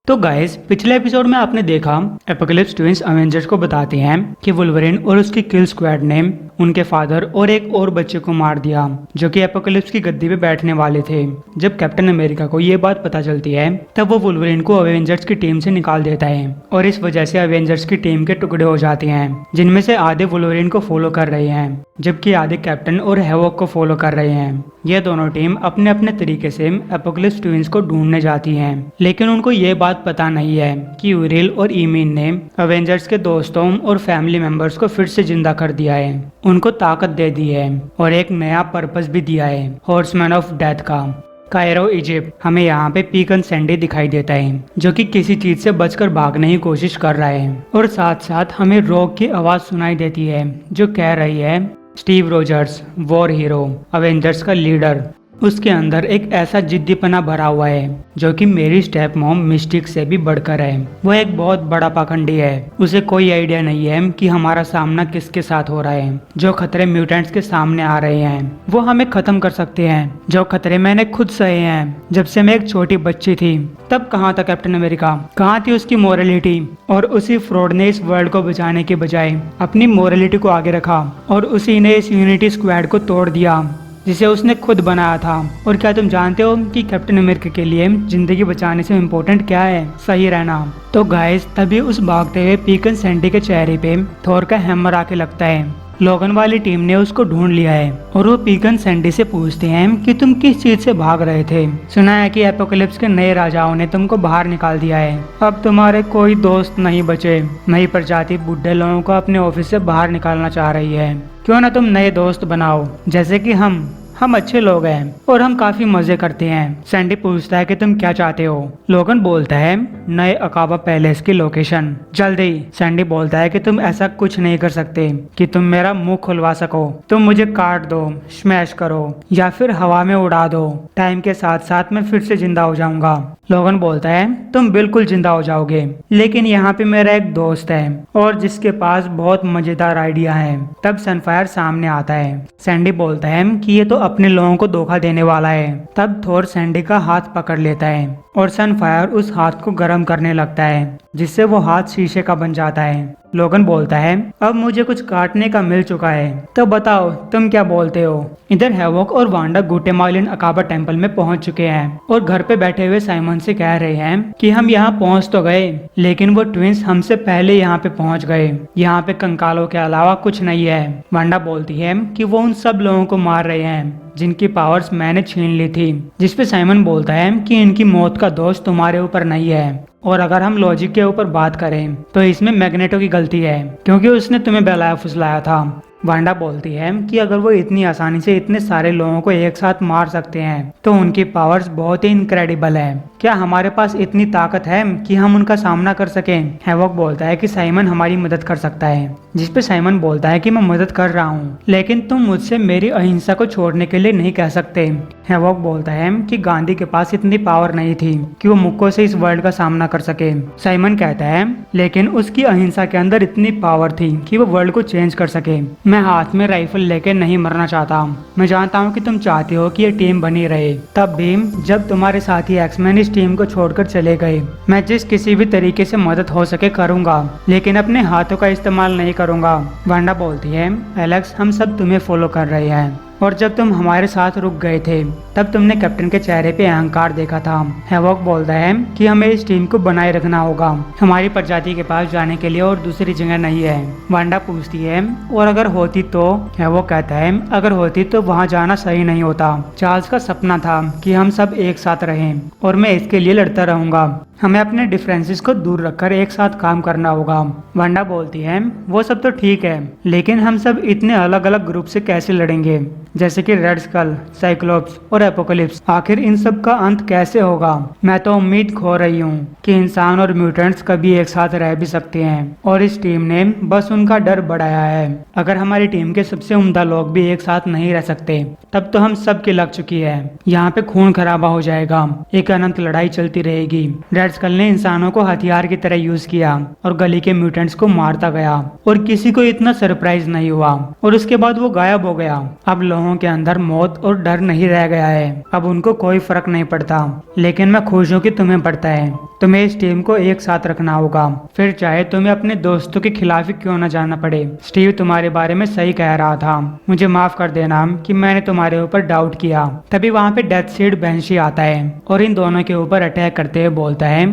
तो गाइस पिछले एपिसोड में आपने देखा एपोकलिप्स ट्विंस अवेंजर्स को बताते हैं कि वुल्वरिन और उसकी किल स्क्वाड ने उनके फादर और एक और बच्चे को मार दिया जो कि एपोकलिप्स की गद्दी पे बैठने वाले थे। जब कैप्टन अमेरिका को ये बात पता चलती है तब वो वुल्वरिन को अवेंजर्स की टीम से निकाल देता है और इस वजह से अवेंजर्स की टीम के टुकड़े हो जाते हैं, जिनमें से आधे वुल्वरिन को फॉलो कर रहे हैं जबकि आधे कैप्टन और हैवॉक को फॉलो कर रहे हैं। ये दोनों टीम अपने अपने तरीके से एपोकलिप्स ट्विंस को ढूंढने जाती हैं, लेकिन उनको ये बात पता नहीं है कि यूरिल और ईमिन ने अवेंजर्स के दोस्तों और फैमिली मेंबर्स को फिर से जिंदा कर दिया है, उनको ताकत दे दी है और एक नया पर्पस भी दिया है, हॉर्समैन ऑफ डेथ का। कायरो इजिप्ट हमें यहाँ पे पीकन सैंडी दिखाई देता है जो कि किसी चीज से बचकर भागने की कोशिश कर रहा है और साथ साथ हमें रॉक की आवाज सुनाई देती है जो कह रही है Steve Rogers war hero Avengers का लीडर। उसके अंदर एक ऐसा जिद्दीपना भरा हुआ है जो कि मेरी स्टेप मॉम मिस्टिक से भी बढ़कर है। वो एक बहुत बड़ा पाखंडी है, उसे कोई आइडिया नहीं है कि हमारा सामना किसके साथ हो रहा है। जो खतरे म्यूटेंट्स के सामने आ रहे हैं वो हमें खत्म कर सकते हैं, जो खतरे मैंने खुद सहे हैं जब से मैं एक छोटी बच्ची थी। तब कहाँ था कैप्टन अमेरिका, कहाँ थी उसकी मोरलिटी? और उसी फ्रॉड ने इस वर्ल्ड को बचाने के बजाय अपनी मोरलिटी को आगे रखा और उसी ने इस यूनिटी स्क्वाड को तोड़ दिया जिसे उसने खुद बनाया था। और क्या तुम जानते हो कि कैप्टन अमेरिका के लिए जिंदगी बचाने से इम्पोर्टेंट क्या है? सही रहना। तो गाइस तभी उस भागते हुए पीकन सैंडी के चेहरे पे थोर का हैमर आके लगता है। लोगन वाली टीम ने उसको ढूंढ लिया है और वो पीकन सैंडी से पूछते हैं कि तुम किस चीज से भाग रहे थे। सुना है कि एपोकलिप्स के नए राजाओं ने तुमको बाहर निकाल दिया है, अब तुम्हारे कोई दोस्त नहीं बचे। नई प्रजाति बुढ़े लोगों को अपने ऑफिस से बाहर निकालना चाह रही है। क्यों ना तुम नए दोस्त बनाओ, जैसे कि हम अच्छे लोग हैं और हम काफी मजे करते हैं। सैंडी पूछता है कि तुम क्या चाहते हो। लोगन बोलता है नए अकाबा पैलेस की लोकेशन जल्दी। सैंडी बोलता है कि तुम ऐसा कुछ नहीं कर सकते कि तुम मेरा मुंह खुलवा सको। तुम मुझे काट दो, स्मैश करो या फिर हवा में उड़ा दो, टाइम के साथ साथ मैं फिर से जिंदा हो जाऊंगा। लोगन बोलता है तुम बिल्कुल जिंदा हो जाओगे, लेकिन यहाँ पे मेरा एक दोस्त है और जिसके पास बहुत मजेदार आइडिया है। तब सनफायर सामने आता है। सैंडी बोलता है कि ये तो अपने लोगों को धोखा देने वाला है। तब थोर सैंडी का हाथ पकड़ लेता है और सनफायर उस हाथ को गर्म करने लगता है जिससे वो हाथ शीशे का बन जाता है। लोगन बोलता है अब मुझे कुछ काटने का मिल चुका है, तो बताओ तुम क्या बोलते हो। इधर हैवॉक और वांडा गुटेमालिन अकाबा टेम्पल में पहुंच चुके हैं और घर पे बैठे हुए साइमन से कह रहे हैं कि हम यहाँ पहुंच तो गए, लेकिन वो ट्विंस हमसे पहले यहाँ पे पहुंच गए। यहाँ पे कंकालों के अलावा कुछ नहीं है। वांडा बोलती है कि वो उन सब लोगों को मार रहे हैं जिनकी पावर्स मैंने छीन ली थी, जिसपे साइमन बोलता है कि इनकी मौत का दोष तुम्हारे ऊपर नहीं है। और अगर हम लॉजिक के ऊपर बात करें तो इसमें मैग्नेटो की गलती है क्योंकि उसने तुम्हें बहलाया फुसलाया था। वांडा बोलती है कि अगर वो इतनी आसानी से इतने सारे लोगों को एक साथ मार सकते हैं तो उनकी पावर्स बहुत ही इनक्रेडिबल है। क्या हमारे पास इतनी ताकत है कि हम उनका सामना कर सकें? हैवॉक बोलता है कि साइमन हमारी मदद कर सकता है, जिसपे साइमन बोलता है कि मैं मदद कर रहा हूँ, लेकिन तुम मुझसे मेरी अहिंसा को छोड़ने के लिए नहीं कह सकते। हैवॉक बोलता है कि गांधी के पास इतनी पावर नहीं थी कि वो मुक्कों से इस वर्ल्ड का सामना कर सके। साइमन कहता है लेकिन उसकी अहिंसा के अंदर इतनी पावर थी कि वो वर्ल्ड को चेंज कर सके। मैं हाथ में राइफल लेके नहीं मरना चाहता। मैं जानता हूँ कि तुम चाहते हो कि ये टीम बनी रहे। तब भी जब तुम्हारे साथी एक्समैन इस टीम को छोड़कर चले गए, मैं जिस किसी भी तरीके से मदद हो सके करूंगा, लेकिन अपने हाथों का इस्तेमाल नहीं करूंगा। वांडा बोलती है एलेक्स हम सब तुम्हें फॉलो कर रहे हैं और जब तुम हमारे साथ रुक गए थे तब तुमने कैप्टन के चेहरे पे अहंकार देखा था। हैवॉक बोलता है कि हमें इस टीम को बनाए रखना होगा, हमारी प्रजाति के पास जाने के लिए और दूसरी जगह नहीं है। वांडा पूछती है और अगर होती तो? हैवॉक कहता है अगर होती तो वहाँ जाना सही नहीं होता। चार्ल्स का सपना था कि हम सब एक साथ रहें और मैं इसके लिए लड़ता रहूंगा। हमें अपने डिफरेंसेस को दूर रखकर एक साथ काम करना होगा। वांडा बोलती है वो सब तो ठीक है, लेकिन हम सब इतने अलग अलग ग्रुप से कैसे लड़ेंगे, जैसे कि रेड स्कल, साइक्लोप्स और एपोकलिप्स। आखिर इन सब का अंत कैसे होगा? मैं तो उम्मीद खो रही हूँ कि इंसान और म्यूटेंट्स कभी एक साथ रह भी सकते हैं और इस टीम ने बस उनका डर बढ़ाया है। अगर हमारी टीम के सबसे उम्दा लोग भी एक साथ नहीं रह सकते तब तो हम सब की लग चुकी है। यहाँ पे खून खराबा हो जाएगा, एक अनंत लड़ाई चलती रहेगी। रेड रेड स्कल ने इंसानों को हथियार की तरह यूज किया और गली के म्यूटेंट्स को मारता गया और किसी को इतना सरप्राइज नहीं हुआ और उसके बाद वो गायब हो गया। अब लोगों के अंदर मौत और डर नहीं रह गया है, अब उनको कोई फर्क नहीं पड़ता। लेकिन मैं खुश हूँ कि तुम्हें पड़ता है। तुम्हें इस टीम को एक साथ रखना होगा, फिर चाहे तुम्हें अपने दोस्तों के खिलाफ ही क्यों न जाना पड़े। स्टीव तुम्हारे बारे में सही कह रहा था। मुझे माफ कर देना कि मैंने तुम्हारे ऊपर डाउट किया। तभी वहाँ पे डेथ सीड बेंशी आता है और इन दोनों के ऊपर अटैक करते हुए बोलता है,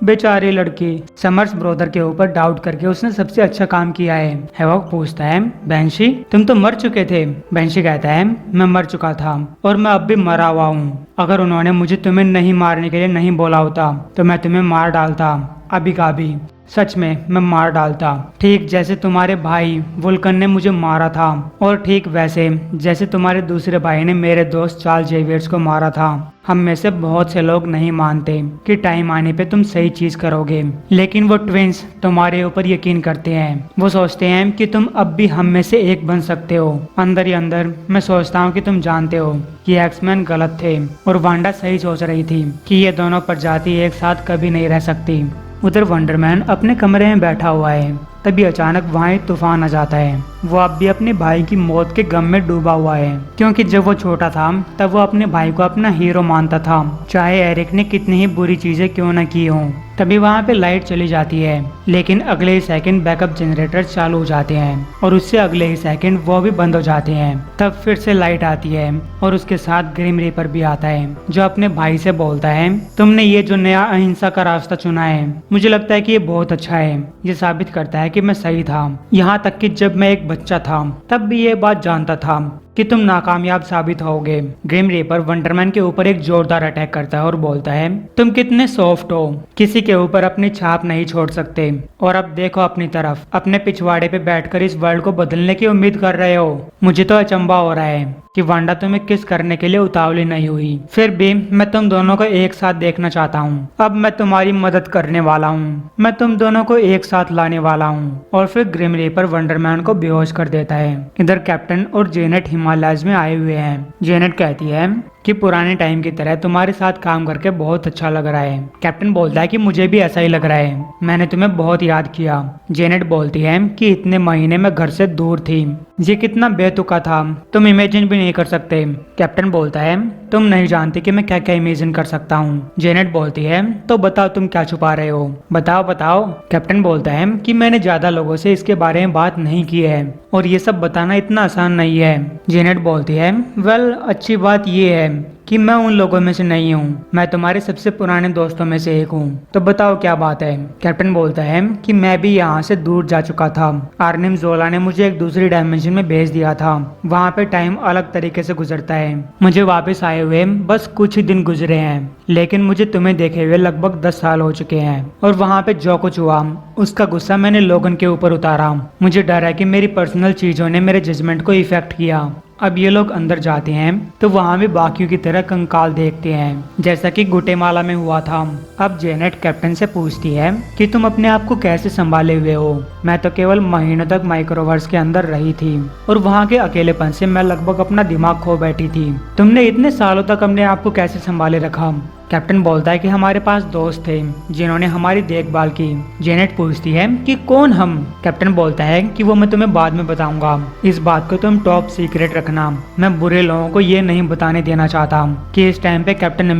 बेचारी लड़की। समर्स ब्रदर के ऊपर डाउट करके उसने सबसे अच्छा काम किया है। हैवॉक पूछता है, बेंशी तुम तो मर चुके थे। बेंशी कहता है, मैं मर चुका था और मैं अब भी मरा हुआ हूँ। अगर उन्होंने मुझे तुम्हें नहीं मारने के लिए नहीं बोला होता तो मैं तुम्हें मार डालता अभी का अभी। सच में मैं मार डालता, ठीक जैसे तुम्हारे भाई वुल्कन ने मुझे मारा था और ठीक वैसे जैसे तुम्हारे दूसरे भाई ने मेरे दोस्त चार्ल्स जेवियर्स को मारा था। हम में से बहुत से लोग नहीं मानते कि टाइम आने पे तुम सही चीज करोगे, लेकिन वो ट्विंस तुम्हारे ऊपर यकीन करते हैं। वो सोचते हैं कि तुम अब भी हम में से एक बन सकते हो। अंदर ही अंदर मैं सोचता हूँ कि तुम जानते हो कि एक्समैन गलत थे और वांडा सही सोच रही थी कि ये दोनों प्रजाति एक साथ कभी नहीं रह सकती। उधर वंडरमैन अपने कमरे में बैठा हुआ है। तभी अचानक वहाँ एक तूफान आ जाता है। वो अब भी अपने भाई की मौत के गम में डूबा हुआ है, क्योंकि जब वो छोटा था तब वो अपने भाई को अपना हीरो मानता था, चाहे एरिक ने कितनी ही बुरी चीजें क्यों न की हों। तभी वहाँ पे लाइट चली जाती है, लेकिन अगले ही सेकंड बैकअप जनरेटर चालू हो जाते हैं और उससे अगले ही सेकंड वो भी बंद हो जाते हैं। तब फिर से लाइट आती है और उसके साथ ग्रिम रीपर भी आता है, जो अपने भाई से बोलता है, तुमने ये जो नया अहिंसा का रास्ता चुना है, मुझे लगता है कि ये बहुत अच्छा है। ये साबित करता है कि मैं सही था। यहाँ तक कि जब मैं एक बच्चा था तब भी ये बात जानता था कि तुम नाकामयाब साबित होगे। ग्रिम रीपर वंडरमैन के ऊपर एक जोरदार अटैक करता है और बोलता है, तुम कितने सॉफ्ट हो, किसी के ऊपर अपनी छाप नहीं छोड़ सकते। और अब देखो अपनी तरफ, अपने पिछवाड़े पे बैठकर इस वर्ल्ड को बदलने की उम्मीद कर रहे हो। मुझे तो अचंभा हो रहा है कि वांडा तुम्हें किस करने के लिए उतावली नहीं हुई। फिर भी मैं तुम दोनों को एक साथ देखना चाहता हूँ। अब मैं तुम्हारी मदद करने वाला हूँ, मैं तुम दोनों को एक साथ लाने वाला हूँ। और फिर ग्रिम रीपर वंडरमैन को बेहोश कर देता है। इधर कैप्टन और जेनेट हिमालयज में आए हुए हैं। जेनेट कहती है कि पुराने टाइम की तरह तुम्हारे साथ काम करके बहुत अच्छा लग रहा है। कैप्टन बोलता है कि मुझे भी ऐसा ही लग रहा है, मैंने तुम्हें बहुत याद किया। जेनेट बोलती है कि इतने महीने में घर से दूर थी, ये कितना बेतुका था, तुम इमेजिन भी नहीं कर सकते। कैप्टन बोलता है, तुम नहीं जानते कि मैं क्या क्या इमेजिन कर सकता हूँ। जेनेट बोलती है, तो बताओ तुम क्या छुपा रहे हो, बताओ बताओ। कैप्टन बोलता है कि मैंने ज्यादा लोगों से इसके बारे में बात नहीं की है और ये सब बताना इतना आसान नहीं है। जेनेट बोलती है, वेल अच्छी बात ये है कि मैं उन लोगों में से नहीं हूँ, मैं तुम्हारे सबसे पुराने दोस्तों में से एक हूँ, तो बताओ क्या बात है। कैप्टन बोलता है कि मैं भी यहाँ से दूर जा चुका था। आर्निम जोला ने मुझे एक दूसरी डायमेंशन में भेज दिया था। वहाँ पे टाइम अलग तरीके से गुजरता है। मुझे वापस आए हुए बस कुछ ही दिन गुजरे हैं, लेकिन मुझे तुम्हें देखे हुए लगभग 10 साल हो चुके हैं। और वहाँ पे जो कुछ हुआ उसका गुस्सा मैंने लोगन के ऊपर उतारा। मुझे डर है कि मेरी पर्सनल चीजों ने मेरे जजमेंट को इफेक्ट किया। अब ये लोग अंदर जाते हैं तो वहाँ भी बाकियों की तरह कंकाल देखते हैं, जैसा कि गुटेमाला में हुआ था। अब जेनेट कैप्टन से पूछती है कि तुम अपने आप को कैसे संभाले हुए हो। मैं तो केवल महीनों तक माइक्रोवर्स के अंदर रही थी और वहाँ के अकेलेपन से मैं लगभग अपना दिमाग खो बैठी थी। तुमने इतने सालों तक अपने आप को कैसे संभाले रखा। कैप्टन बोलता है कि हमारे पास दोस्त थे जिन्होंने हमारी देखभाल की। जेनेट पूछती है कि कौन हम। कैप्टन बोलता है कि वो मैं तुम्हें बाद में बताऊंगा, इस बात को तुम टॉप सीक्रेट रखना। मैं बुरे लोगों को ये नहीं बताने देना चाहता कि इस टाइम पे कैप्टन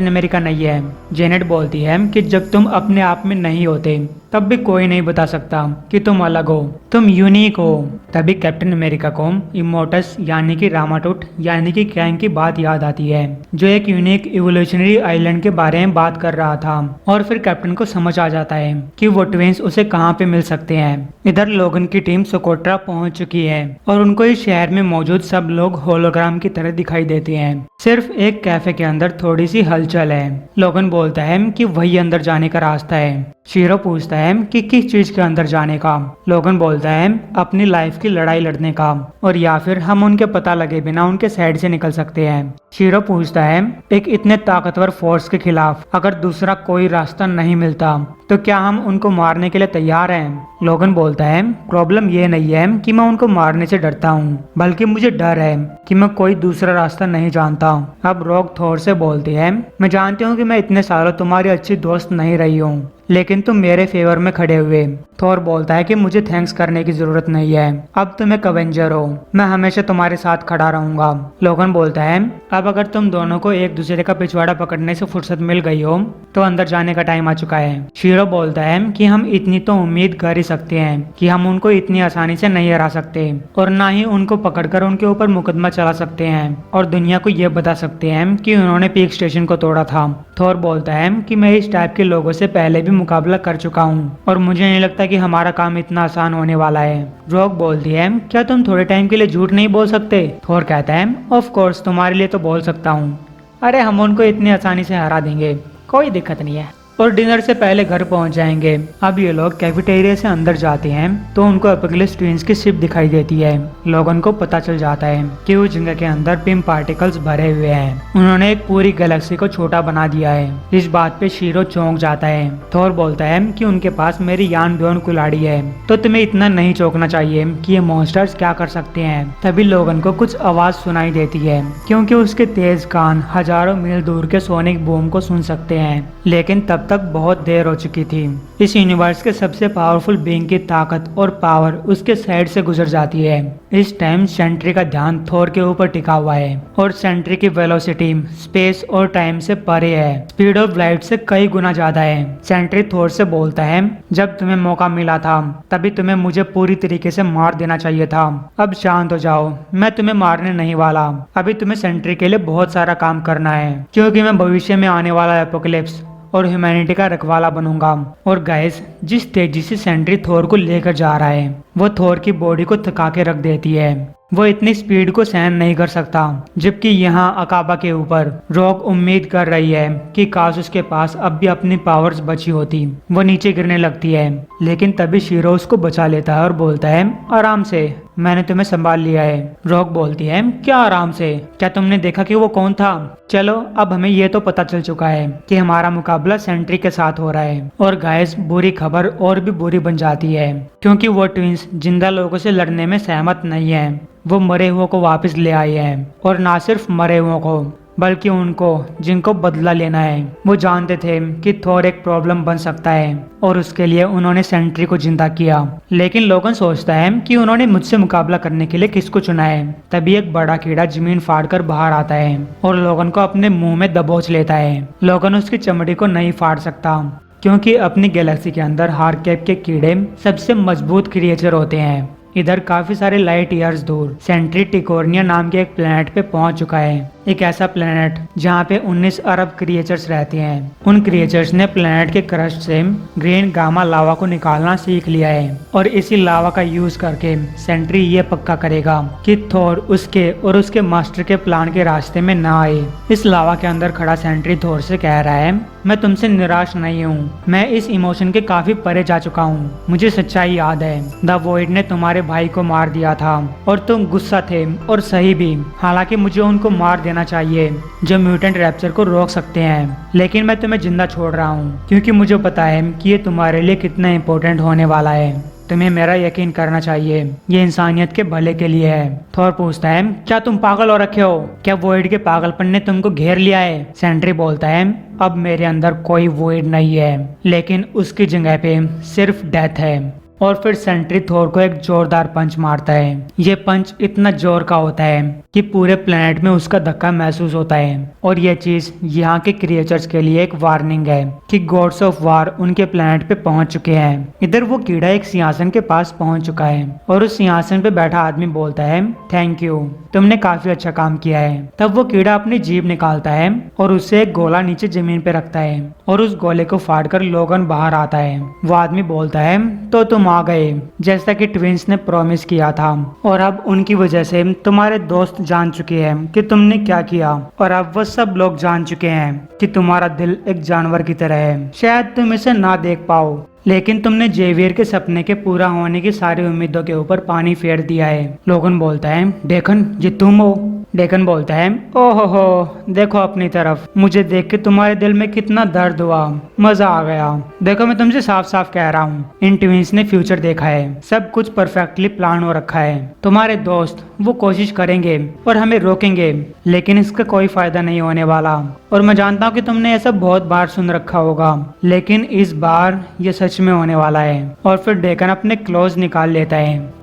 अमेरिका नहीं है। जेनेट बोलती है कि जब तुम अपने आप में नहीं होते तब भी कोई नहीं बता सकता कि तुम अलग हो, तुम यूनिक हो। तभी कैप्टन अमेरिका को इमोटस यानी कि रामाटुट यानी कि कैंग की बात याद आती है, जो एक यूनिक इवोल्यूशनरी आइलैंड के बारे में बात कर रहा था। और फिर कैप्टन को समझ आ जाता है कि वो ट्विंस उसे कहाँ पे मिल सकते हैं। इधर लोगन की टीम सोकोट्रा पहुंच चुकी है और उनको इस शहर में मौजूद सब लोग होलोग्राम की तरह दिखाई देते हैं। सिर्फ एक कैफे के अंदर थोड़ी सी हलचल है। लोगन बोलता है कि वही अंदर जाने का रास्ता है। शीरो पूछता है कि किस चीज के अंदर जाने का। लोगन बोलता है अपनी लाइफ की लड़ाई लड़ने का, और या फिर हम उनके पता लगे बिना उनके साइड से निकल सकते हैं। शीरो पूछता है एक इतने ताकतवर फोर्स के खिलाफ अगर दूसरा कोई रास्ता नहीं मिलता तो क्या हम उनको मारने के लिए तैयार हैं। लोगन बोलता है प्रॉब्लम ये नहीं है कि मैं उनको मारने से डरता हूँ, बल्कि मुझे डर है कि मैं कोई दूसरा रास्ता नहीं जानता। अब रॉक थोर से बोलती है मैं जानती हूँ कि मैं इतने सालों तुम्हारी अच्छी दोस्त नहीं रही हूँ, लेकिन तुम मेरे फेवर में खड़े हुए। थोर बोलता है कि मुझे थैंक्स करने की जरूरत नहीं है, अब तुम एक अवेंजर हो, मैं हमेशा तुम्हारे साथ खड़ा रहूंगा। लोगन बोलता है अब अगर तुम दोनों को एक दूसरे का पिछवाड़ा पकड़ने से फुर्सत मिल गई हो तो अंदर जाने का टाइम आ चुका है। शीरो बोलता है कि हम इतनी तो उम्मीद कर ही सकते हैं कि हम उनको इतनी आसानी से नहीं हरा सकते और ना ही उनको पकड़कर उनके ऊपर मुकदमा चला सकते हैं और दुनिया को यह बता सकते हैं कि उन्होंने पीक स्टेशन को तोड़ा था। थोर बोलता है कि मैं इस टाइप के लोगों से पहले भी मुकाबला कर चुका हूँ और मुझे नहीं लगता कि हमारा काम इतना आसान होने वाला है। रॉक बोलती है क्या तुम थोड़े टाइम के लिए झूठ नहीं बोल सकते? थोर कहता है ऑफ कोर्स तुम्हारे लिए तो बोल सकता हूँ, अरे हम उनको इतनी आसानी से हरा देंगे, कोई दिक्कत नहीं है, और डिनर से पहले घर पहुंच जाएंगे। अब ये लोग कैफेटेरिया से अंदर जाते हैं तो उनको एपोकलिप्स ट्विंस की शिप दिखाई देती है। लोगन को पता चल जाता है कि उस जगह के अंदर पिम पार्टिकल्स भरे हुए हैं, उन्होंने एक पूरी गैलेक्सी को छोटा बना दिया है। इस बात पे शीरो चौंक जाता है। थोर बोलता है कि उनके पास मेरी यान ब्योन कुल्हाड़ी है, तो तुम्हें इतना नहीं चौंकना चाहिए कि ये मॉन्स्टर्स क्या कर सकते हैं। तभी लोगन को कुछ आवाज सुनाई देती है क्योंकि उसके तेज कान हजारों मील दूर के सोनिक बूम को सुन सकते हैं, लेकिन तब तक बहुत देर हो चुकी थी। इस यूनिवर्स के सबसे पावरफुल बीइंग की ताकत और पावर उसके साइड से गुजर जाती है। इस टाइम सेंट्री का ध्यान थोर के ऊपर टिका हुआ है और सेंट्री की वेलोसिटी स्पेस और टाइम से परे है, स्पीड ऑफ लाइट से कई गुना ज्यादा है। सेंट्री थोर से बोलता है जब तुम्हें मौका मिला था तभी तुम्हें मुझे पूरी तरीके से मार देना चाहिए था, अब शांत हो जाओ, मैं तुम्हें मारने नहीं वाला। अभी तुम्हें सेंट्री के लिए बहुत सारा काम करना है क्योंकि मैं भविष्य में आने वाला एपोकलिप्स और ह्यूमैनिटी का रखवाला बनूंगा। और गाइस जिस तेजी से सेंट्री थोर को लेकर जा रहा है वो थोर की बॉडी को थका के रख देती है, वो इतनी स्पीड को सहन नहीं कर सकता। जबकि यहाँ अकाबा के ऊपर रॉक उम्मीद कर रही है कि काश उसके पास अब भी अपनी पावर्स बची होती। वो नीचे गिरने लगती है लेकिन तभी शीरो उसको बचा लेता है और बोलता है आराम से, मैंने तुम्हें संभाल लिया है। रॉक बोलती है क्या आराम से, क्या तुमने देखा कि वो कौन था? चलो अब हमें ये तो पता चल चुका है कि हमारा मुकाबला सेंट्री के साथ हो रहा है। और गाइस बुरी खबर और भी बुरी बन जाती है क्योंकि वो ट्विंस जिंदा लोगों से लड़ने में सहमत नहीं है, वो मरे हुओं को वापस ले आए हैं। और ना सिर्फ मरे हुओं को बल्कि उनको जिनको बदला लेना है। वो जानते थे कि थोर एक प्रॉब्लम बन सकता है और उसके लिए उन्होंने सेंट्री को जिंदा किया। लेकिन लोगन सोचता है कि उन्होंने मुझसे मुकाबला करने के लिए किसको चुना है। तभी एक बड़ा कीड़ा जमीन फाड़कर बाहर आता है और लोगन को अपने मुंह में दबोच लेता है। लोगन उसकी चमड़ी को नहीं फाड़ सकता क्योंकि अपनी गैलेक्सी के अंदर हार्केप के कीड़े सबसे मजबूत क्रिएचर होते हैं। इधर काफी सारे लाइट ईयर्स दूर सेंट्री टिकोर्निया नाम के एक प्लेनेट पे पहुंच चुका है, एक ऐसा प्लेनेट जहां पे 19 अरब क्रिएचर्स रहते हैं। उन क्रिएचर्स ने प्लेनेट के क्रस्ट से ग्रीन गामा लावा को निकालना सीख लिया है और इसी लावा का यूज करके सेंट्री ये पक्का करेगा कि थोर उसके और उसके मास्टर के प्लान के रास्ते में ना आए। इस लावा के अंदर खड़ा सेंट्री थोर से कह रहा है मैं तुमसे निराश नहीं हूँ, मैं इस इमोशन के काफी परे जा चुका हूँ। मुझे सच्चाई याद है, द वॉइड ने तुम्हारे भाई को मार दिया था और तुम गुस्सा थे और सही भी। हालांकि मुझे उनको मार देना चाहिए जो म्यूटेंट रैप्चर को रोक सकते हैं, लेकिन मैं तुम्हें जिंदा छोड़ रहा हूँ क्योंकि मुझे पता है कि ये तुम्हारे लिए कितना इम्पोर्टेंट होने वाला है। तुम्हें मेरा यकीन करना चाहिए, ये इंसानियत के भले के लिए है। थोर पूछता है क्या तुम पागल हो रखे हो? क्या वॉइड के पागलपन ने तुमको घेर लिया है? सेंट्री बोलता है अब मेरे अंदर कोई वॉइड नहीं है, लेकिन उसकी जगह पे सिर्फ डेथ है। और फिर सेंट्री थोर को एक जोरदार पंच मारता है। ये पंच इतना जोर का होता है कि पूरे प्लेनेट में उसका धक्का महसूस होता है और यह चीज यहाँ के क्रिएचर्स के लिए एक वार्निंग है कि गॉड्स ऑफ वार उनके प्लेनेट पे पहुंच चुके हैं। इधर वो कीड़ा एक सिंहासन के पास पहुंच चुका है और उस सिंहासन पे बैठा आदमी बोलता है थैंक यू, तुमने काफी अच्छा काम किया है। तब वो कीड़ा अपनी जीभ निकालता है और उससे एक गोला नीचे जमीन पे रखता है और उस गोले को फाड़कर लोगन बाहर आता है। वो आदमी बोलता है तो तुम आ गए जैसा कि ट्विंस ने प्रॉमिस किया था और अब उनकी वजह से तुम्हारे दोस्त जान चुके हैं कि तुमने क्या किया और अब वो सब लोग जान चुके हैं कि तुम्हारा दिल एक जानवर की तरह है। शायद तुम इसे ना देख पाओ लेकिन तुमने जेवियर के सपने के पूरा होने की सारी उम्मीदों के ऊपर पानी फेर दिया है। लोगन बोलता है देखन ये तुम हो? डेकन बोलता है, ओहो हो, देखो अपनी तरफ, मुझे देख के तुम्हारे दिल में कितना दर्द हुआ, मजा आ गया। देखो मैं तुमसे साफ साफ कह रहा हूँ, इन ट्विंस ने फ्यूचर देखा है, सब कुछ परफेक्टली प्लान हो रखा है। तुम्हारे दोस्त वो कोशिश करेंगे और हमें रोकेंगे, लेकिन इसका कोई फायदा नहीं होने वाला। और मैं जानता हूँ कि तुमने ऐसा बहुत बार सुन रखा होगा, लेकिन इस बार ये सच में होने वाला है। और फिर डेकन अपने क्लोज निकाल लेता है